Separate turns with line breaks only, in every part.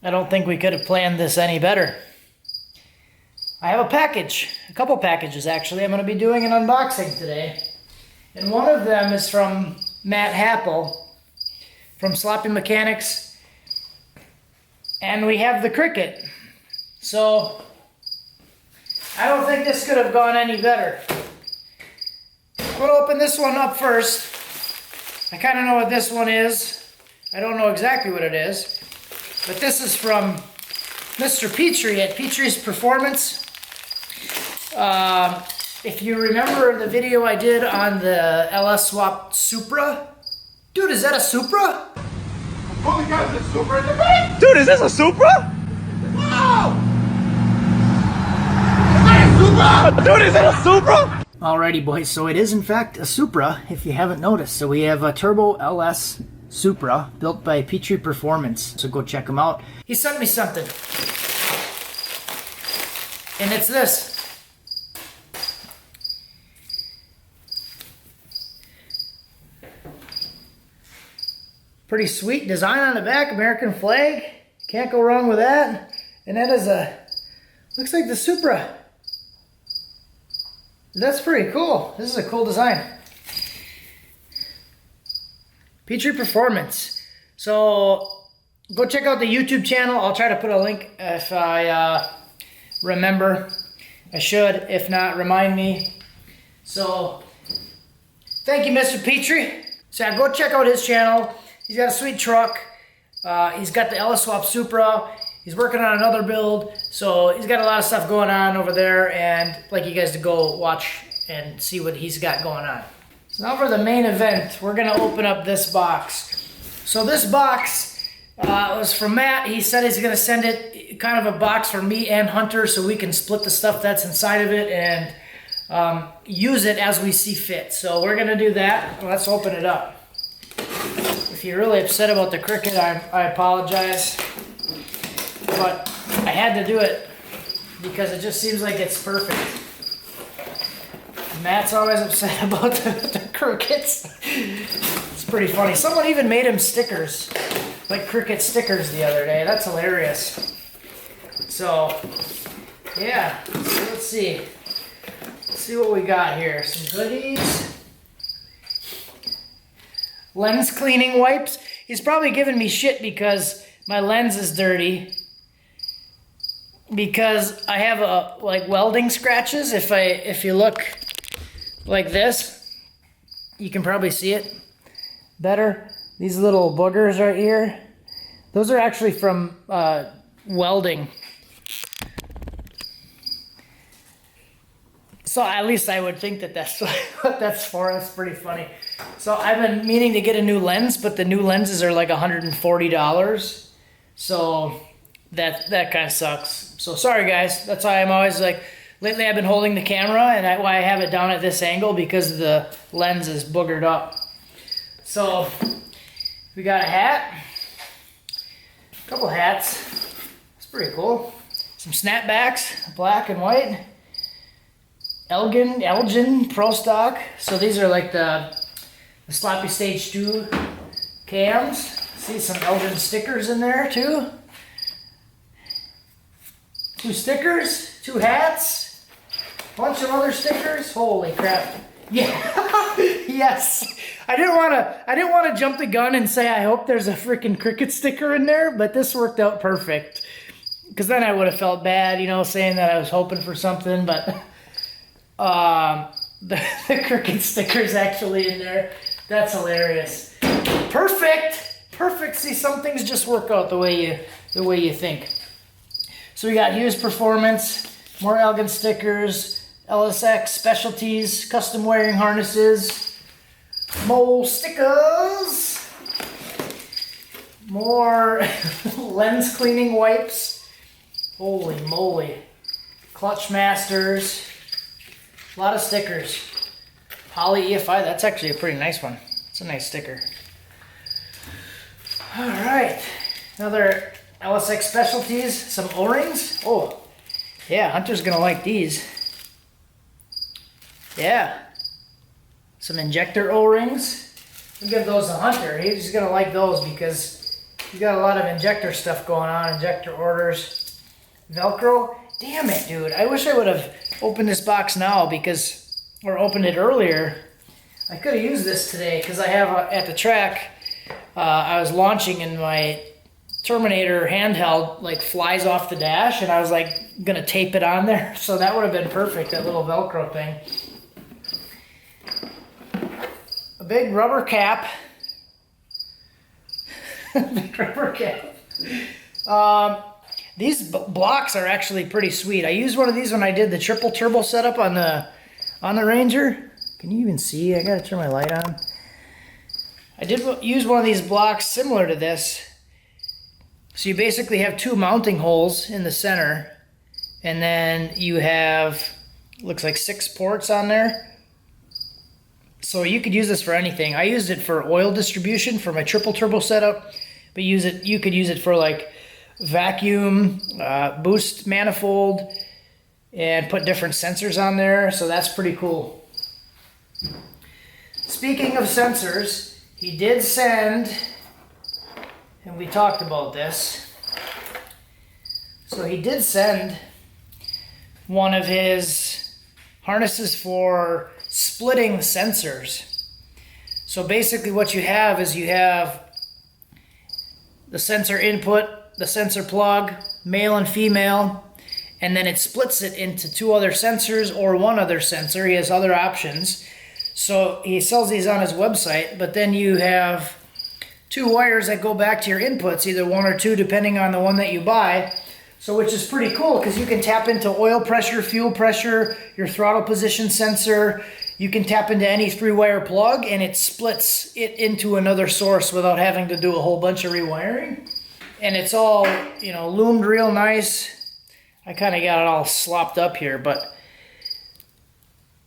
I don't think we could have planned this any better. I have a package, a couple packages actually. I'm going to be doing an unboxing today. And one of them is from Matt Happel from Sloppy Mechanics. And we have the Cricket. So I don't think this could have gone any better. I'm going to open this one up first. I kind of know what this one is. I don't know exactly what it is. But this is from Mr. Petrie at Petrie's Performance. If you remember the video I did on the LS Swap Supra. Dude, is that a Supra?
Oh my God, is it Supra in the back?
Dude, is this a Supra?
Wow! Is that a Supra?
Dude, is it a Supra?
Alrighty boys, so it is in fact a Supra, if you haven't noticed. So we have a Turbo LS Supra built by Petrie Performance. So go check them out. He sent me something. And it's this. Pretty sweet design on the back, American flag. Can't go wrong with that. And that is looks like the Supra. That's pretty cool. This is a cool design. Petrie Performance. So go check out the YouTube channel. I'll try to put a link if I remember. I should. If not, remind me. So thank you, Mr. Petrie. So yeah, go check out his channel. He's got a sweet truck. He's got the LS Swap Supra. He's working on another build. So he's got a lot of stuff going on over there. And I'd like you guys to go watch and see what he's got going on. So now for the main event, we're going to open up this box. So this box was from Matt. He said he's going to send it kind of a box for me and Hunter so we can split the stuff that's inside of it and use it as we see fit. So we're going to do that. Let's open it up. If you're really upset about the Cricket, I apologize. But I had to do it because it just seems like it's perfect. Matt's always upset about the Crickets. It's pretty funny. Someone even made him stickers, like Cricket stickers the other day. That's hilarious. So, yeah. So let's see. Let's see what we got here. Some hoodies. Lens cleaning wipes. He's probably giving me shit because my lens is dirty. Because I have like welding scratches. If you look like this, you can probably see it better. These little boogers right here, those are actually from welding. So at least I would think that that's what that's for. That's pretty funny. So I've been meaning to get a new lens, but the new lenses are like $140. So that kind of sucks. So sorry guys. That's why I'm always like, lately I've been holding the camera and why I have it down at this angle because the lens is boogered up. So we got a hat, a couple hats. It's pretty cool. Some snapbacks, black and white. Elgin Pro Stock. So these are like the Sloppy Stage 2 cams. See some Elgin stickers in there too. 2 stickers, 2 hats, bunch of other stickers. Holy crap. Yeah. Yes. I didn't want to jump the gun and say I hope there's a freaking Cricket sticker in there, but this worked out perfect. Because then I would have felt bad, saying that I was hoping for something, but the Cricket sticker's actually in there. That's hilarious. Perfect. See, some things just work out the way you think. So we got Hughes Performance, more Elgin stickers, LSX specialties, custom wearing harnesses, mole stickers, more lens cleaning wipes. Holy moly. Clutch Masters. A lot of stickers. Poly EFI, that's actually a pretty nice one. It's a nice sticker. Alright. Another LSX specialties, some O-rings. Oh, yeah, Hunter's gonna like these. Yeah. Some injector O-rings. We'll give those to Hunter. He's gonna like those because You got a lot of injector stuff going on, injector orders. Velcro. Damn it, dude. I wish I would have opened this box now or opened it earlier. I could have used this today because I have at the track, I was launching and my Terminator handheld like flies off the dash and I was like gonna tape it on there. So that would have been perfect, that little Velcro thing. A big rubber cap. Big rubber cap. These blocks are actually pretty sweet. I used one of these when I did the triple turbo setup on the Ranger. Can you even see? I gotta turn my light on. I did use one of these blocks similar to this. So you basically have two mounting holes in the center, and then you have, looks like 6 ports on there. So you could use this for anything. I used it for oil distribution for my triple turbo setup, but you could use it for like vacuum, boost manifold, and put different sensors on there. So that's pretty cool. Speaking of sensors, he did send, and we talked about this, so he did send one of his harnesses for splitting sensors. So basically what you have is you have the sensor input, the sensor plug, male and female, and then it splits it into 2 other sensors or 1 other sensor. He has other options. So he sells these on his website, but then you have 2 wires that go back to your inputs, either 1 or 2 depending on the one that you buy. So which is pretty cool because you can tap into oil pressure, fuel pressure, your throttle position sensor. You can tap into any 3-wire plug and it splits it into another source without having to do a whole bunch of rewiring. And it's all, loomed real nice. I kind of got it all slopped up here, but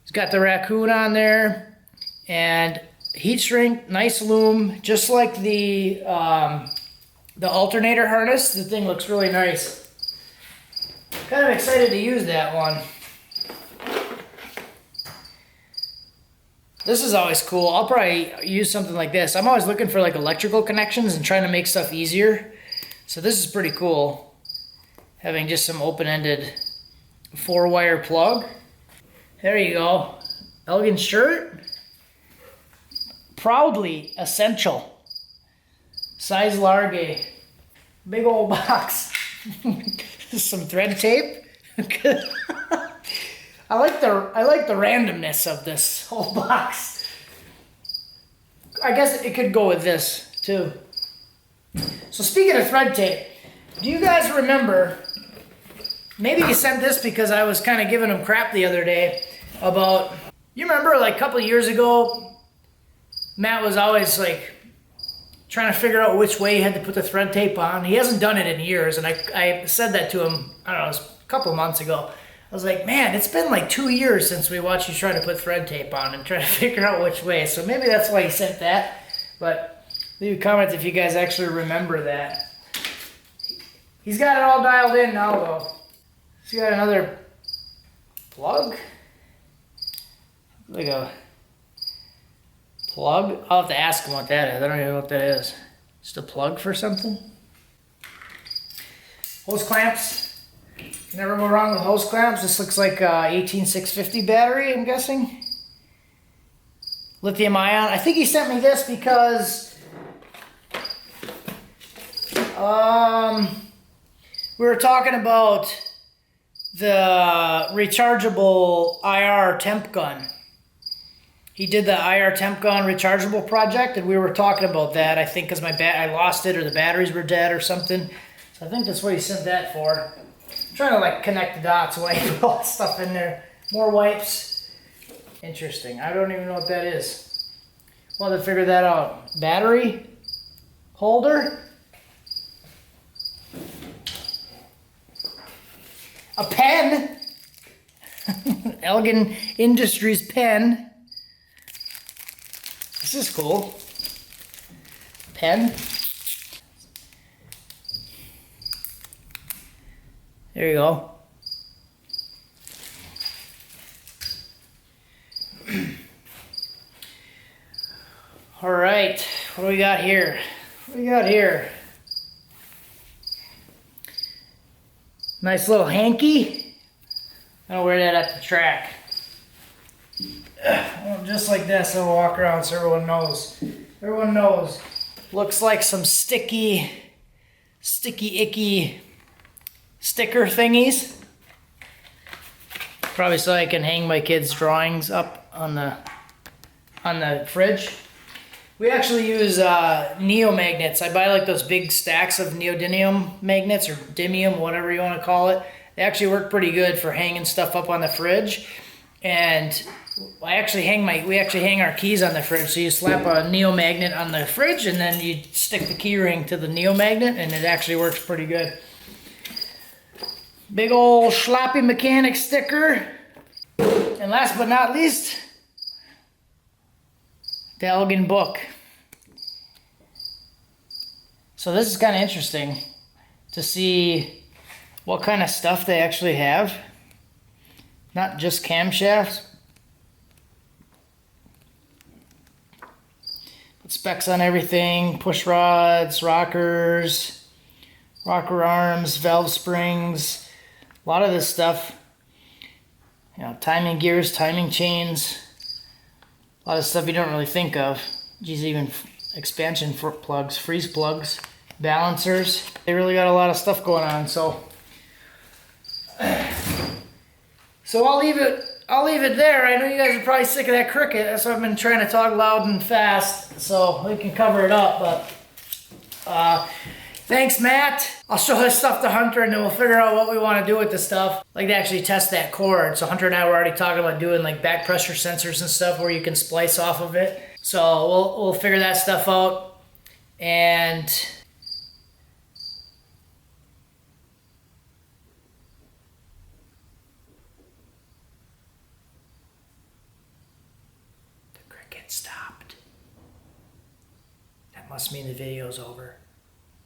it's got the raccoon on there and heat shrink, nice loom, just like the alternator harness. The thing looks really nice. Kind of excited to use that one. This is always cool. I'll probably use something like this. I'm always looking for like electrical connections and trying to make stuff easier. So this is pretty cool. Having just some open-ended 4-wire plug. There you go. Elgin shirt. Proudly essential. Size large. Big old box. Some thread tape. I like the randomness of this whole box. I guess it could go with this too. So speaking of thread tape, do you guys remember, maybe you sent this because I was kind of giving him crap the other day about, you remember like a couple of years ago, Matt was always like trying to figure out which way he had to put the thread tape on. He hasn't done it in years, and I said that to him, I don't know, it was a couple of months ago. I was like, man, it's been like 2 years since we watched you try to put thread tape on and try to figure out which way. So maybe that's why he sent that. But leave a comment if you guys actually remember that. He's got it all dialed in now, though. He's got another plug. Like a plug. I'll have to ask him what that is. I don't even know what that is. Just a plug for something. Hose clamps. You never go wrong with hose clamps. This looks like a 18650 battery, I'm guessing. Lithium ion. I think he sent me this because we were talking about the rechargeable IR temp gun. He did the IR temp gun rechargeable project, and we were talking about that. I think because I lost it or the batteries were dead or something. So I think that's what he sent that for. I'm trying to like connect the dots while I put all that stuff in there. More wipes. Interesting. I don't even know what that is. We'll have to figure that out. Battery holder. A pen. Elgin Industries pen. This is cool. Pen. There you go. All right, what do we got here? What do we got here? Nice little hanky. I'll wear that at the track. Well, just like this, I'll walk around so everyone knows. Everyone knows. Looks like some sticky, icky sticker thingies. Probably so I can hang my kids' drawings up on the fridge. We actually use neomagnets. I buy like those big stacks of neodymium magnets or dimium, whatever you want to call it. They actually work pretty good for hanging stuff up on the fridge. And we actually hang our keys on the fridge. So you slap a neomagnet on the fridge and then you stick the key ring to the neomagnet and it actually works pretty good. Big old sloppy mechanic sticker. And last but not least, the Elgin book. So this is kind of interesting to see what kind of stuff they actually have. Not just camshafts, but specs on everything, push rods, rockers, rocker arms, valve springs, a lot of this stuff. You know, timing gears, timing chains, a lot of stuff you don't really think of. Geez, even expansion plugs, freeze plugs, balancers. They really got a lot of stuff going on. So I'll leave it there. I know you guys are probably sick of that cricket. That's why I've been trying to talk loud and fast so we can cover it up. But thanks, Matt. I'll show this stuff to Hunter and then we'll figure out what we want to do with this stuff. Like to actually test that cord. So Hunter and I were already talking about doing like back pressure sensors and stuff where you can splice off of it. So we'll figure that stuff out. And the cricket stopped. That must mean the video's over.